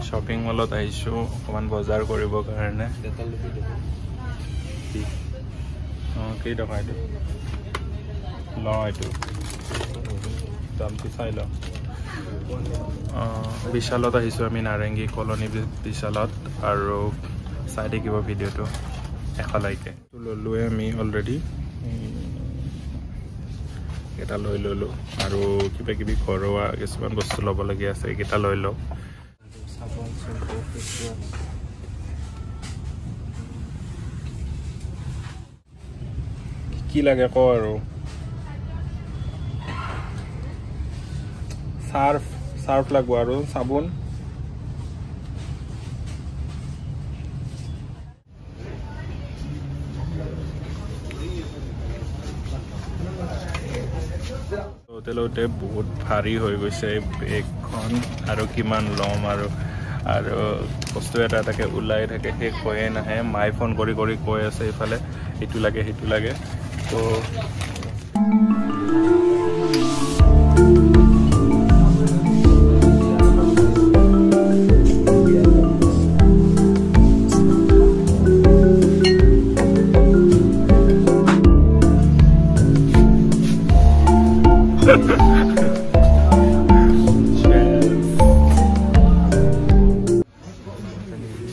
shopping মলত আহিছোঁ অকণমান বজাৰ কৰিবৰ কাৰণে কেইটকা এইটো লওঁ এইটো দামটো চাই লওঁ বিশালত আহিছোঁ আমি নাৰেংগী কলনী বিশালত আৰু চাই থাকিব ভিডিঅ'টো এশলৈকে ল'লোৱে আমি অলৰেডি এটা লৈ ল'লোঁ আৰু কিবা কিবি ঘৰুৱা কিছুমান বস্তু ল'বলগীয়া আছে এইকেইটা লৈ লওঁ কি লাগে ক আৰু সাৰ্ফ লাগবো আৰু সাবুন লওঁতে বহুত ভাৰী হৈ গৈছে বেগখন আৰু কিমান ল'ম আৰু বস্তু এটা এটাকে ওলাই থাকে শেষ হৈয়ে নাহে মায়ে ফোন কৰি কৰি কৈ আছে ইফালে এইটো লাগে সেইটো লাগে তো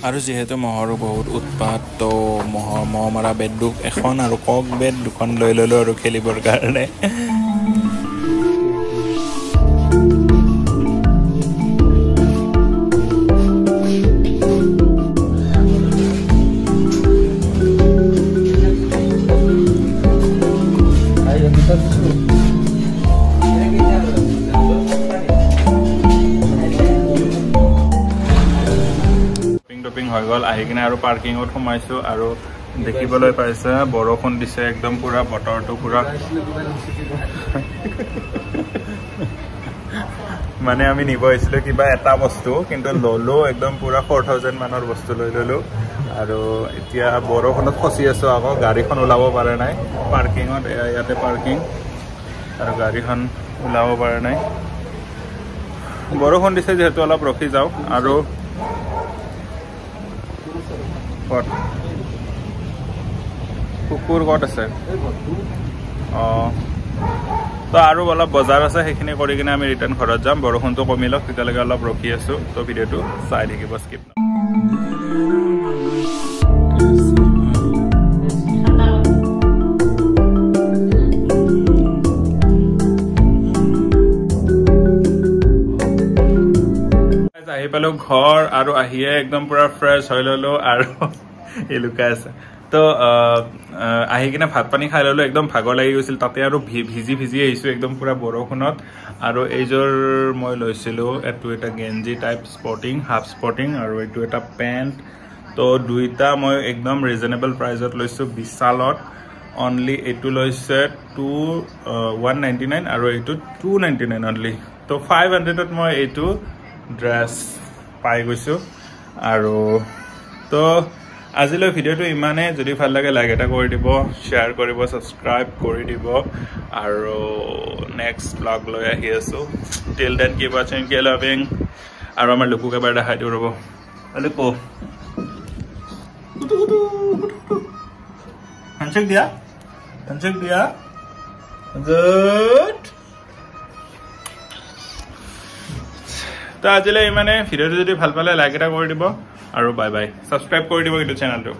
আৰু যেহেতু মহৰো বহুত উৎপাত তো মহ মৰা বেড এখন আৰু কক বেড দুখন লৈ ল'লোঁ আৰু খেলিবৰ কাৰণে হৈ গ'ল আহি কিনে আৰু পাৰ্কিঙত সোমাইছোঁ আৰু দেখিবলৈ পাইছে বৰষুণ দিছে একদম পুৰা বতৰটো পুৰা মানে আমি নিব আহিছিলোঁ কিবা এটা বস্তু কিন্তু ল'লোঁ একদম পুৰা 4000 মানৰ বস্তু লৈ ল'লোঁ আৰু এতিয়া বৰষুণত ফচি আছোঁ আকৌ গাড়ীখন ওলাব পৰা নাই পাৰ্কিঙত ইয়াতে পাৰ্কিং আৰু গাড়ীখন ওলাব পৰা নাই বৰষুণ দিছে যিহেতু অলপ ৰখি যাওঁ আৰু কুকুৰ ক'ত আছে তো আৰু অলপ বজাৰ আছে সেইখিনি কৰি কিনে আমি ৰিটাৰ্ণ ঘৰত যাম বৰষুণটো কমি লওক তেতিয়ালৈকে অলপ ৰখি আছোঁ তো ভিডিঅ'টো চাই থাকিব স্কিপ আহি পালোঁ ঘৰ আৰু আহিয়ে একদম পুৰা ফ্ৰেছ হৈ ল'লোঁ আৰু এই লুকাই আছে তো আহি কিনে ভাত পানী খাই ল'লোঁ একদম ভাগৰ লাগি গৈছিল তাতে আৰু ভিজি আহিছোঁ একদম পুৰা বৰষুণত আৰু এইযোৰ মই লৈছিলোঁ এইটো এটা গেঞ্জি টাইপ স্পৰ্টিং হাফ স্পৰ্টিং আৰু এইটো এটা পেণ্ট তো দুইটা মই একদম ৰিজনেবল প্ৰাইজত লৈছোঁ বিশালত অনলি এইটো লৈছে 199 আৰু এইটো 299 অনলি তো 500ত মই এইটো ড্ৰেছ পাই গৈছোঁ আৰু তো আজিলৈ ভিডিঅ'টো ইমানে যদি ভাল লাগে লাইক এটা কৰি দিব শ্বেয়াৰ কৰিব ছাবস্ক্ৰাইব কৰি দিব আৰু নেক্সট ব্লগ লৈ আহি আছোঁ টিল দেন কিপ ৱাচিং কিপ লাভিং আৰু আমাৰ লুকুক এবাৰ দেখাই দিওঁ ৰ'ব লুকু হেণ্ডশেক দিয়া গুড তো আজিলৈ ইমানে ভিডিঅ'টো যদি ভাল পালে লাইক এটা কৰি দিব আৰু বাই বাই ছাবস্ক্ৰাইব কৰি দিব কিন্তু চেনেলটো